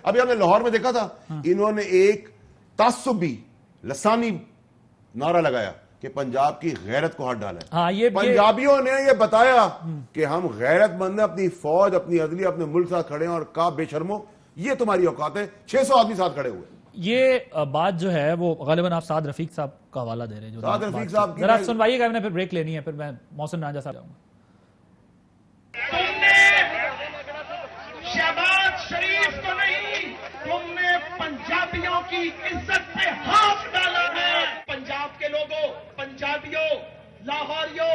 ابھی ہم نے لاہور میں دیکھا تھا انہوں نے ایک تعصبی لسانی نعرہ لگایا کہ پنجاب کی غیرت کو ہاتھ ڈالا ہے. پنجابیوں نے یہ بتایا کہ ہم غیرت مند ہیں, اپنی فوج, اپنی عدلیہ, اپنے ملک ساتھ کھڑے ہیں, اور کہا بے شرمو یہ تمہاری اوقات ہے. 600 آدمی ساتھ کھڑے ہوئے. یہ بات جو ہے وہ غالباً آپ سعد رفیق صاحب کا حوالہ دے رہے ہیں. سعد رفیق صاحب ذرا سنوائیے گا, میں نے پھر بریک لینی ہے, پھر میں محسن راجہ صاحب جاؤں گا. تم نے شہباز شریف کو نہیں, تم نے پنجابیوں کی عزت پہ ہاتھ ڈالا ہے. پنجاب کے لوگوں, پنجابیوں, لاہوریوں,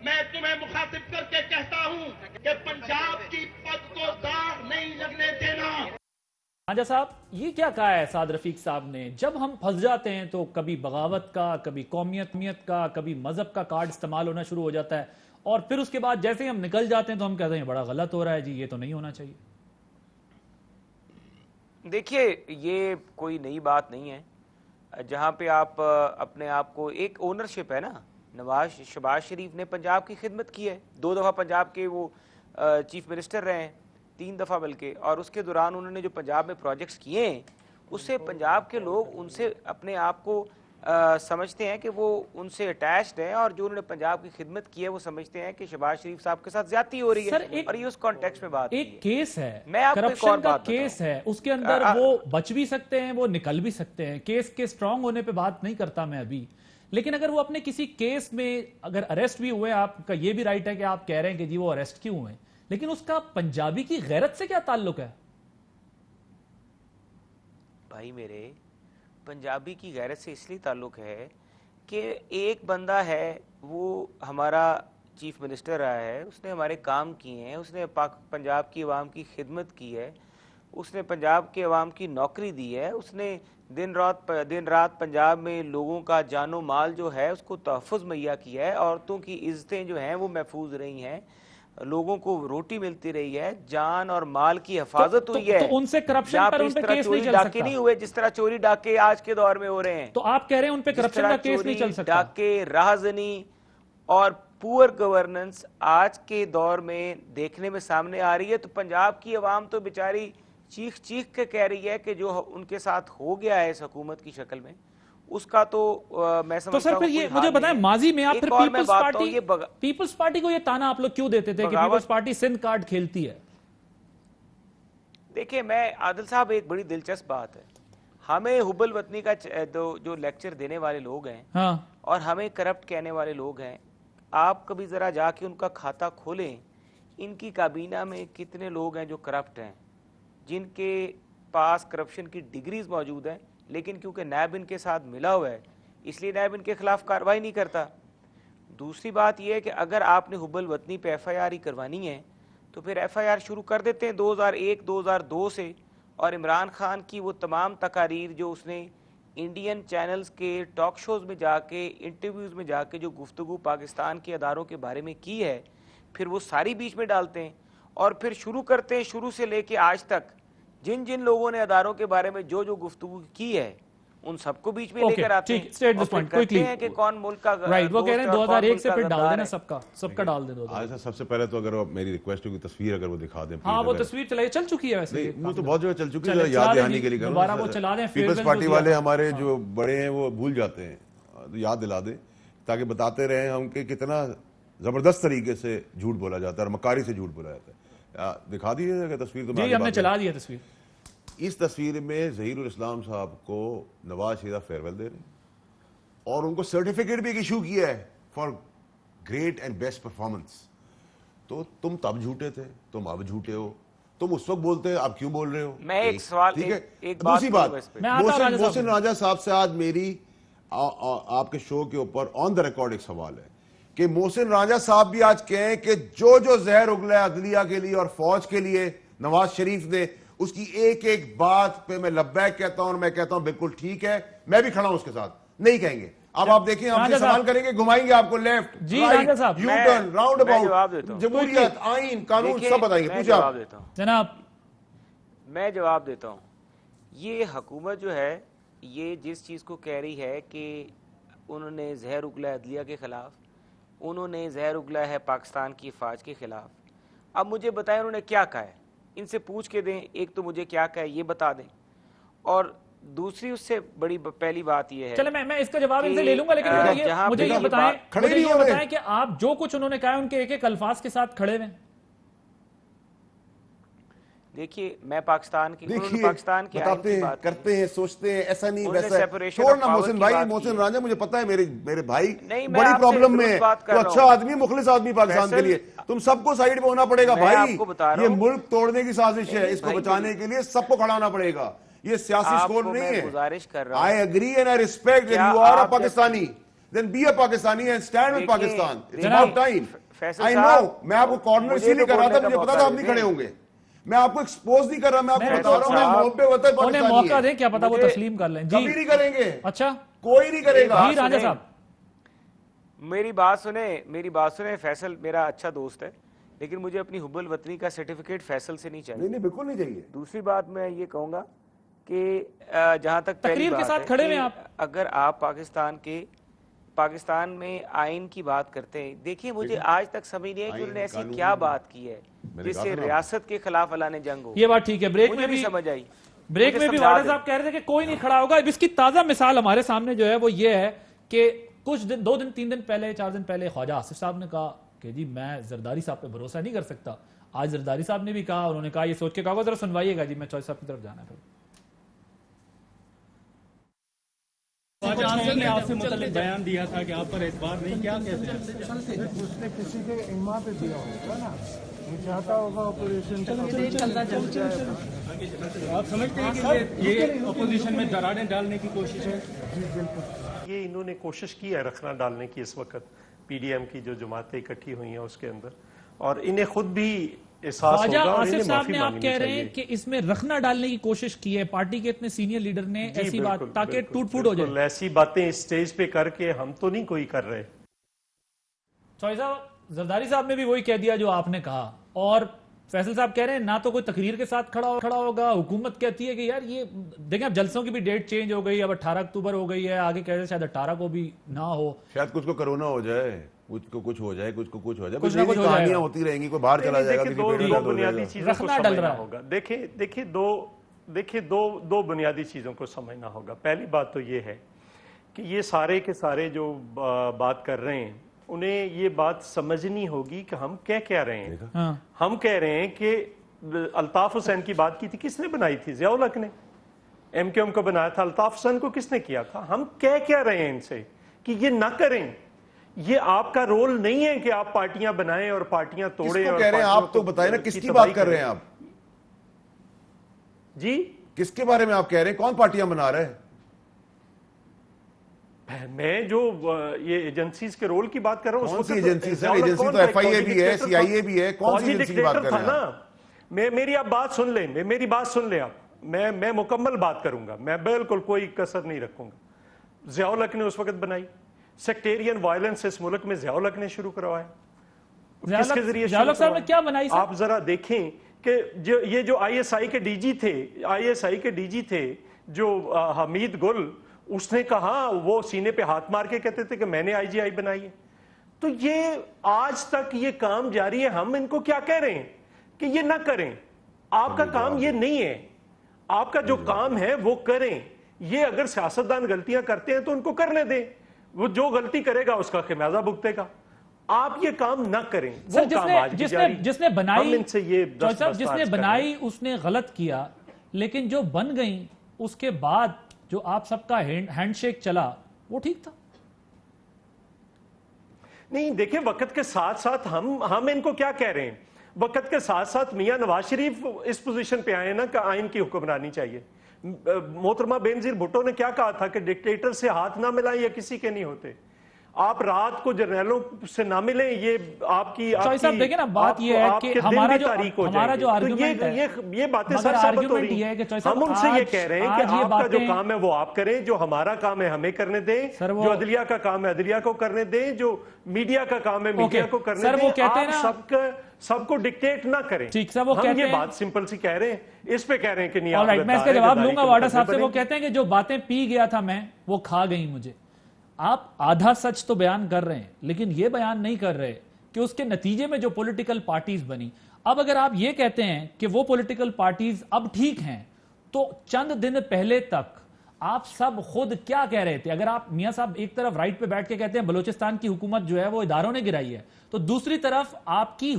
میں تمہیں مخاطب کر کے کہتا ہوں کہ پنجاب کی پگ کو داغ نہیں لگنے دینا. راجہ صاحب, یہ کیا کہا ہے سعد رفیق صاحب نے؟ جب ہم پھنس جاتے ہیں تو کبھی بغاوت کا, کبھی قومیت کا, کبھی مذہب کا کارڈ استعمال ہونا شروع ہو جاتا ہے, اور پھر اس کے بعد جیسے ہی ہم نکل جاتے ہیں تو ہم کہتے ہیں بڑا غلط ہو رہا ہے جی, یہ تو نہیں ہونا چاہیے. دیکھیے, یہ کوئی نئی بات نہیں ہے. جہاں پہ آپ اپنے آپ کو, ایک اونرشپ ہے نا. شہباز شریف نے پنجاب کی خدمت کی ہے, 2 دفعہ پنجاب کے وہ چیف منسٹر رہے ہیں, 3 دفعہ بلکہ, اور اس کے دوران انہوں نے جو پنجاب میں پروجیکٹس کیے ہیں اس سے پنجاب کے لوگ ان سے اپنے آپ کو سمجھتے ہیں کہ وہ ان سے اٹیچڈ ہیں, اور جو انہوں نے پنجاب کی خدمت کی ہے وہ سمجھتے ہیں کہ شہباز شریف صاحب کے ساتھ زیادتی ہو رہی ہے. اور یہ اس کانٹیکسٹ میں بات ایک کیس ہے, میں آپ کو ایک اور کرپشن کا بات کیس ہے, اس کے اندر وہ بچ بھی سکتے ہیں, وہ نکل بھی سکتے ہیں. کیس کے سٹرونگ ہونے پہ بات نہیں کرتا میں ابھی, لیکن اگر وہ اپنے کسی کیس میں اگر اریسٹ بھی ہوئے, آپ کا یہ بھی رائٹ ہے کہ آپ کہہ رہے ہیں کہ جی وہ اریسٹ کیوں ہوئے, لیکن اس کا پنجابی کی غیرت سے کیا تعلق ہے؟ بھائی میرے, پنجابی کی غیرت سے اس لیے تعلق ہے کہ ایک بندہ ہے, وہ ہمارا چیف منسٹر رہا ہے, اس نے ہمارے کام کیے ہیں, اس نے پنجاب کی عوام کی خدمت کی ہے, اس نے پنجاب کے عوام کی نوکری دی ہے, اس نے دن رات پنجاب میں لوگوں کا جان و مال جو ہے اس کو تحفظ مہیا کیا ہے, عورتوں کی عزتیں جو ہیں وہ محفوظ رہی ہیں, لوگوں کو روٹی ملتی رہی ہے, جان اور مال کی حفاظت ہوئی ہے. تو ان سے کرپشن پر ان پہ کیس نہیں چل ڈاکے سکتا نہیں ہوئے جس طرح چوری ڈاکے آج کے دور میں ہو رہے ہیں. تو آپ کہہ رہے ہیں ان پہ کرپشن کا کیس نہیں چل سکتا؟ ڈاکے, راہزنی اور پور گورننس آج کے دور میں دیکھنے میں سامنے آ رہی ہے. تو پنجاب کی عوام تو بیچاری چیخ چیخ کے کہہ رہی ہے کہ جو ان کے ساتھ ہو گیا ہے اس حکومت کی شکل میں, اس کا تو میں سمجھتا ہوں. تو سر پھر یہ مجھے بتائیں, ماضی میں آپ پھر پیپلز پارٹی کو یہ تانا آپ لوگ کیوں دیتے تھے کہ پیپلز پارٹی سندھ کارڈ کھیلتی ہے؟ دیکھیں میں عادل صاحب, ایک بڑی دلچسپ بات ہے, ہمیں حب الوطنی کا جو لیکچر دینے والے لوگ ہیں اور ہمیں کرپٹ کہنے والے لوگ ہیں, آپ کبھی ذرا جا کے ان کا کھاتہ کھولیں, ان کی کابینہ میں کتنے لوگ ہیں جو کرپٹ ہیں, جن کے پاس کرپشن کی ڈگریز موجود ہیں, لیکن کیونکہ نیب ان کے ساتھ ملا ہوا ہے اس لیے نیب ان کے خلاف کارروائی نہیں کرتا. دوسری بات یہ ہے کہ اگر آپ نے حب الوطنی پہ ایف آئی آر ہی کروانی ہے تو پھر ایف آئی آر شروع کر دیتے ہیں 2001-2002 سے, اور عمران خان کی وہ تمام تقاریر جو اس نے انڈین چینلز کے ٹاک شوز میں جا کے, انٹرویوز میں جا کے جو گفتگو پاکستان کے اداروں کے بارے میں کی ہے, پھر وہ ساری بیچ میں ڈالتے ہیں, اور پھر شروع کرتے ہیں شروع سے لے کے آج تک جن لوگوں نے اداروں کے بارے میں جو گفتگو کی ہے ان سب کو بیچ میں لے کر آتے ہیں, اور پھر کہتے ہیں کہ کون ملک کا رائٹ. وہ کہہ رہے ہیں 2001 سے پھر ڈال دینا سب کا ڈال دیں. آج سب سے پہلے تو اگر میری ریکویسٹ ہوگی تصویر اگر وہ دکھا دیں. ہاں وہ تصویر چل چکی ہے ویسے, وہ تو بہت جگہ چل چکی ہے, یاد دہانی کے لیے دوبارہ وہ چلا دیں. پیپلز پارٹی والے ہمارے جو بڑے ہیں وہ بھول جاتے ہیں, یاد دلا دیں تاکہ بتاتے رہیں ہم کہ کتنا زبردست طریقے سے جھوٹ بولا جاتا ہے اور مکاری سے جھوٹ بولا جاتا ہے. دکھا دیجیے گا تصویر. تو جی ہم نے چلا دی ہے تصویر. اس تصویر میں ظہیر الاسلام صاحب کو نواز شریف فیئرویل دے رہے ہیں, اور ان کو سرٹیفکیٹ بھی ایشو کیا ہے for great and best performance. تو تم تب جھوٹے تھے, تم اب جھوٹے ہو, تم اس وقت بولتے ہیں اب کیوں بول رہے ہو. میں ایک سوال, ٹھیک ہے. دوسری بات, محسن راجہ صاحب سے آج میری آپ کے شو کے اوپر آن دا ریکارڈ ایک سوال ہے کہ محسن راجہ صاحب بھی آج کہیں کہ جو زہر اگلا ہے عدلیہ کے لیے اور فوج کے لیے نواز شریف نے, اس کی ایک ایک بات پہ میں لبیک کہتا ہوں, اور میں کہتا ہوں بالکل ٹھیک ہے, میں بھی کھڑا ہوں اس کے ساتھ. نہیں کہیں گے. اب آپ دیکھیں, ہم سے سوال کریں گے, گھمائیں گے آپ کو left right you turn round about, جمہوریت, آئین, قانون سب بتائیں گے. پوچھیں آپ جناب. میں جواب دیتا ہوں. یہ حکومت جو ہے یہ جس چیز کو کہہ رہی ہے کہ انہوں نے زہر اگلا ہے عدلیہ کے خلاف, انہوں نے زہر اگلا ہے پاکستان کی فوج کے خلاف, اب مجھے بتائیں انہوں نے کیا کہا ہے. ان سے پوچھ کے دیں, ایک تو مجھے کیا کہے یہ بتا دیں, اور دوسری اس سے بڑی پہلی بات یہ ہے, چلے میں اس کا جواب ان سے لے لوں گا, لیکن مجھے یہ بتائیں کہ آپ جو کچھ انہوں نے کہا ان کے ایک ایک الفاظ کے ساتھ کھڑے ہوئے. دیکھیے میں پاکستان کی بتاتے ہیں, کرتے ہیں, سوچتے ہیں, ایسا نہیں ویسا ہے. چھوڑنا محسن بھائی, محسن راجہ مجھے پتا ہے میرے بھائی بڑی پرابلم میں ہے, تو اچھا آدمی, مخلص آدمی پاکستان کے لیے, تم سب کو سائیڈ پہ ہونا پڑے گا بھائی. یہ ملک توڑنے کی سازش ہے, اس کو بچانے کے لیے سب کو کھڑا ہونا پڑے گا. یہ سیاسی سکول نہیں ہے. گزارش کر رہا ہوں, I agree and I respect that you are a Pakistani, then be a Pakistani and stand with Pakistan. It's about time. I know, میں آپ کو کارنر اسی لیے کر رہا تھا, مجھے پتا تھا آپ نہیں کھڑے ہوں گے. میں آپ کو ایکسپوز نہیں کر رہا, میں آپ کو بتا رہا ہوں میں محب وطن پاکستانی ہے. انہیں موقع دیں, کیا پتا وہ تسلیم کر لیں. کبھی نہیں کریں گے. اچھا کوئی نہیں کرے گا. جی راجہ صاحب میری بات سنیں. فیصل میرا اچھا دوست ہے, لیکن مجھے اپنی حب الوطنی کا سرٹیفکیٹ فیصل سے نہیں چاہیے. نہیں بالکل نہیں چاہیے. دوسری بات میں یہ کہوں گا کہ جہاں تک تقریر کے ساتھ کھڑے ہوئے آپ, اگر آپ پاکستان میں آئین کی بات کرتے ہیں, دیکھیں مجھے آج تک سمجھ نہیں ہے کہ انہوں نے ایسی کیا بات کی ہے جس سے ریاست کے خلاف اعلان جنگ ہو. یہ بات ٹھیک ہے. بریک میں بھی سمجھ آئی, بریک میں بھی وارڈ صاحب کہہ رہے تھے کہ کوئی نہیں کھڑا ہوگا. اس کی تازہ مثال ہمارے سامنے جو ہے وہ یہ ہے کہ کچھ دن, 2 دن 3 دن پہلے, 4 دن پہلے خواجہ آصف صاحب نے کہا کہ جی میں زرداری صاحب پہ بھروسہ نہیں کر سکتا. آج زرداری صاحب نے بھی کہا, انہوں نے کہا, یہ سوچ کے کہا, ذرا سنوائیے گا جی, میں چوہدری صاحب کی طرف جانا ہے. نے آپ سے متعلق بیان دیا تھا کہ آپ پر اعتبار نہیں, کیا کہتے ہیں؟ اس نے کسی کے ایما پہ دیا ہوگا نا, وہ چاہتا ہوگا اپوزیشن آپ سمجھتے ہیں کہ یہ اپوزیشن میں دراڑیں ڈالنے کی کوشش ہے؟ جی بالکل. یہ انہوں نے کوشش کی ہے رکھنا ڈالنے کی اس وقت, پی ڈی ایم کی جو جماعتیں اکٹھی ہوئی ہیں اس کے اندر, اور انہیں خود بھی احساس ہوگا اور انہیں معافی مانگنی چاہیے. آپ کہہ رہے ہیں کہ اس میں رکھنا ڈالنے کی کوشش کی ہے پارٹی کے اتنے سینئر لیڈر نے, ایسی بات تاکہ ٹوٹ پھوٹ ہو جائے. ایسی باتیں اسٹیج پہ کر کے ہم تو نہیں کوئی کر رہے. چوہدری صاحب, زرداری صاحب نے بھی وہی کہہ دیا جو آپ نے کہا, اور فیصل صاحب کہہ رہے ہیں نہ تو کوئی تقریر کے ساتھ کھڑا ہوگا. حکومت کہتی ہے کہ یار یہ دیکھیں اب جلسوں کی بھی ڈیٹ چینج ہو گئی, اب 18 اکتوبر ہو گئی ہے, آگے کہتے ہیں شاید 18 کو بھی نہ ہو, شاید کچھ کو کرونا ہو جائے, کچھ کو کچھ ہو جائے, کچھ کو کچھ ہو جائے, کچھ کہانیاں ہوتی رہیں گی, کوئی باہر چلا جائے گا. دو بنیادی چیزوں کو سمجھنا ہوگا. دیکھیں دو بنیادی چیزوں کو سمجھنا ہوگا. پہلی بات تو یہ ہے کہ یہ سارے کے سارے جو بات کر رہے ہیں انہیں یہ بات سمجھنی ہوگی کہ ہم کیا رہے ہیں. ہم کہہ رہے ہیں کہ الطاف حسین کی بات کی تھی, کس نے بنائی تھی؟ ضیاء الحق نے. ایم کیو ایم کو بنایا تھا, الطاف حسین کو کس نے کیا تھا؟ ہم کیا رہے ہیں ان سے کہ یہ نہ کریں. یہ آپ کا رول نہیں ہے کہ آپ پارٹیاں بنائیں اور پارٹیاں توڑیں. کس کو کہہ رہے ہیں آپ؟ تو بتائیں نا کس کی بات کر رہے ہیں آپ جی؟ کس کے بارے میں آپ کہہ رہے ہیں؟ کون پارٹیاں بنا رہے ہیں؟ میں جو یہ ایجنسیز کے رول کی بات کر رہا ہوں. کون سی ایجنسیز ہیں؟ ایجنسی تو ایف آئی اے بھی ہے, سی آئی اے بھی ہے, کون سی ایجنسی کی بات کر رہے ہیں؟ میری آپ بات سن لیں, میری بات سن لیں آپ, میں مکمل بات کروں گا, میں بالکل کوئی کسر نہیں رکھوں گا. ضیاء الحق نے اس وقت بنائی. سیکٹیرین وائلنس اس ملک میں ضیاء الحق نے شروع کروایا. کس کے ذریعے شروع کروایا؟ آپ ذرا دیکھیں کہ یہ جو آئی ایس آئی کے ڈی جی تھے جو حمید گل, اس نے کہا, وہ سینے پہ ہاتھ مار کے کہتے تھے کہ میں نے آئی جی آئی بنائی ہے. تو یہ آج تک یہ کام جاری ہے. ہم ان کو کیا کہہ رہے ہیں کہ یہ نہ کریں. آپ کا کام یہ نہیں ہے, آپ کا جو کام ہے وہ کریں. یہ اگر سیاستدان غلطیاں کرتے ہیں تو ان کو کرنے دیں, وہ جو غلطی کرے گا اس کا خمیازہ بھگتے گا. آپ یہ کام نہ کریں. وہ کام آج بھی جاری. جس نے بنائی, ہم ان سے یہ جس نے بنائی اس نے غلط کیا, لیکن جو بن گئی اس کے بعد جو آپ سب کا ہینڈ شیک چلا وہ ٹھیک تھا. نہیں دیکھیں, وقت کے ساتھ ساتھ ہم ان کو کیا کہہ رہے ہیں, وقت کے ساتھ ساتھ میاں نواز شریف اس پوزیشن پہ آئے نا کہ آئین کی حکمرانی چاہیے. محترمہ بینظیر بھٹو نے کیا کہا تھا کہ ڈکٹیٹر سے ہاتھ نہ ملائیں, یہ کسی کے نہیں ہوتے. آپ رات کو جرنیلوں سے نہ ملیں, یہ آپ کی دیکھیں نا, بات یہ ہے کہ ہمارا جو آرگومنٹ ہے, یہ باتیں سچ ثابت ہو رہی ہیں. ہم ان سے یہ کہہ رہے ہیں کہ آپ کا جو کام ہے وہ آپ کریں, جو ہمارا کام ہے ہمیں کرنے دیں, جو عدلیہ کا کام ہے عدلیہ کو کرنے دیں, جو میڈیا کا کام ہے میڈیا کو کرنے دیں. آپ سب کو ڈکٹیٹ نہ کریں. ہم یہ بات سمپل سی کہہ رہے ہیں, اس پہ کہہ رہے ہیں کہ نہیں. میں اس کا جواب لوں گا وارڈا صاحب سے. وہ کہتے ہیں کہ جو باتیں پی گیا تھا میں, وہ کھا گئی مجھے. آپ آدھا سچ تو بیان کر رہے ہیں, لیکن یہ بیان نہیں کر رہے کہ اس کے نتیجے میں جو پولیٹیکل پارٹیز بنی, اب اگر آپ یہ کہتے ہیں کہ وہ پولیٹیکل پارٹیز اب ٹھیک ہیں تو چند دن پہلے تک آپ سب خود کیا کہہ رہے تھے؟ اگر آپ میاں صاحب ایک طرف رائٹ پہ بیٹھ کے کہتے ہیں بلوچستان کی حکومت جو ہے وہ اداروں نے گرائی ہے، تو دوسری طرف آپ کی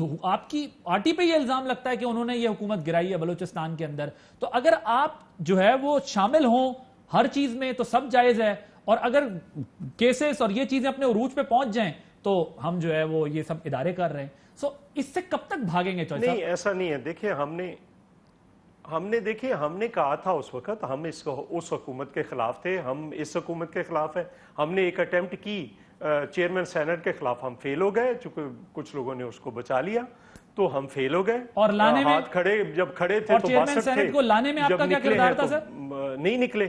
پارٹی پہ یہ الزام لگتا ہے کہ انہوں نے یہ حکومت گرائی ہے بلوچستان کے اندر. تو اگر آپ جو ہے وہ شامل ہوں ہر چیز میں تو سب جائز ہے، اور اگر کیسز اور یہ چیزیں اپنے عروج پہ پہنچ جائیں تو ہم جو ہے وہ یہ سب ادارے کر رہے ہیں. سو اس سے کب تک بھاگیں گے چوہدری صاحب؟ نہیں ایسا نہیں ہے. دیکھیں ہم نے کہا تھا اس وقت ہم اس حکومت کے خلاف تھے، ہم اس حکومت کے خلاف ہیں. ہم نے ایک اٹیمپٹ کی چیئرمین سینٹ کے خلاف، ہم فیل ہو گئے چونکہ کچھ لوگوں نے اس کو بچا لیا تو ہم فیل ہو گئے. اور لانے میں ہاتھ کھڑے جب کھڑے تھے تو چیئرمین سینٹ کو لانے میں آپ کا کیا کردار تھا سر؟ نہیں نکلے.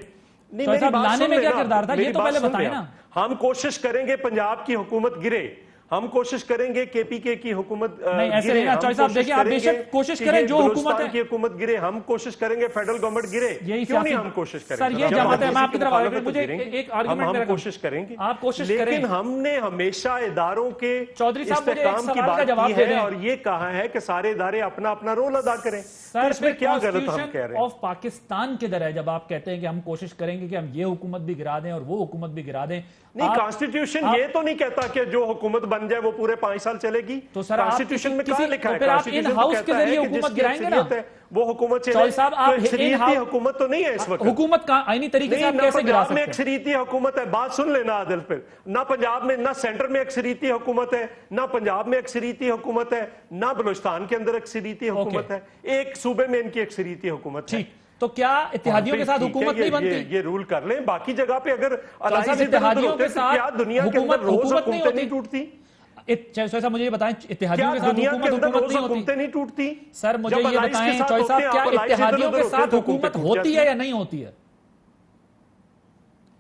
نہیں لانے میں کیا کردار تھا یہ تو پہلے بتائیں نا. ہم کوشش کریں گے پنجاب کی حکومت گرے، ہم کوشش کریں گے کے پی کے کی حکومت نہیں ایسے نہیں نا چوہدری صاحب، دیکھیں آپ بے شک کوشش کریں جو حکومت ہے کی حکومت گرے، ہم کوشش کریں گے فیڈرل گورنمنٹ گرے. کیوں نہیں ہم کوشش کریں سر گے؟ یہ جماعت ہے، میں آپ کی طرف آ رہا ہوں، مجھے ایک آرگومنٹ ہم کوشش کریں گے، آپ کوشش کریں. لیکن ہم نے ہمیشہ اداروں کے چوہدری صاحب مجھے ایک استحکام کی سوال کا بات جواب کی دے ہے دیں. اور یہ کہا ہے کہ سارے ادارے اپنا اپنا رول ادا کریں. تو اس میں کیا غلط ہم کہہ رہے ہیں؟ آف پاکستان کے در ہے جب آپ کہتے ہیں کہ ہم کوشش کریں گے کہ ہم یہ حکومت بھی گرا دیں اور وہ حکومت بھی گرا دیں. نہیں کانسٹیٹیوشن یہ تو نہیں کہتا کہ جو حکومت بن جائے وہ پورے 5 سال چلے گی. تو سر کانسٹیٹیوشن میں کہاں لکھا ہے؟ پھر آپ ان ہاؤس کے ذریعے حکومت گرائیں گے نا وہ حکومت چلے. چوہدری صاحب آپ اکثریتی حکومت تو نہیں ہے اس وقت. حکومت کا آئینی طریقے سے آپ کیسے گرا پنجاب میں سکتے ہیں؟ اکثریتی حکومت ہے، بات سن لینا عادل. پھر نہ پنجاب میں نہ سینٹر میں اکثریتی حکومت ہے، نہ پنجاب میں اکثریتی حکومت ہے، نہ بلوچستان کے اندر اکثریتی حکومت ہے. ایک صوبے میں ان کی اکثریتی حکومت ہے. تو کیا اتحادیوں کے ساتھ حکومت نہیں بنتی؟ یہ رول کر لیں. باقی جگہ پہ اگر اتحادیوں کے ساتھ دنیا کے اندر روز حکومتیں نہیں ٹوٹتی؟ چوہدری صاحب مجھے یہ بتائیں اتحادیوں کے ساتھ دنیا کے اندر روز حکومت حکومتیں نہیں ٹوٹتی؟ سر مجھے یہ بتائیں چوہدری صاحب کیا اتحادیوں کے ساتھ حکومت ہوتی ہے یا نہیں ہوتی ہے؟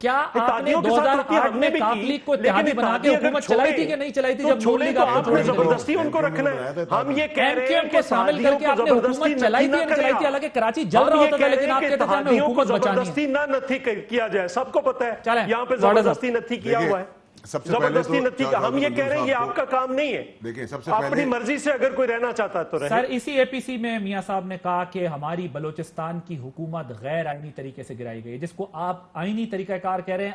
کیا آپ نے 2008 میں کاف لیگ کو اتحادی بنا کے حکومت چلائی تھی کہ نہیں چلائی تھی؟ جب نون لیگ آپ کو زبردستی ان کو رکھنا ہے. ہم یہ کہہ رہے ہیں کو شامل کر کے آپ نے حکومت چلائی تھی یا نہیں چلائی تھی؟ حالانکہ کراچی جل رہا ہوتا تھا لیکن آپ کہتے تھے ہمیں حکومت بچانی ہے. زبردستی نہ کیا جائے، سب کو پتا ہے یہاں پہ زبردستی نہ کیا ہوا ہے. زبردستی نہ ٹھیک ہے. ہم یہ کہہ رہے ہیں یہ آپ کا کام نہیں ہے. دیکھیں سب سے اپنی مرضی سے اگر کوئی رہنا چاہتا ہے تو رہے. سر اسی اے پی سی میں میاں صاحب نے کہا کہ ہماری بلوچستان کی حکومت غیر آئینی طریقے سے گرائی گئی، جس کو آپ آئینی طریقہ کار کہہ رہے ہیں.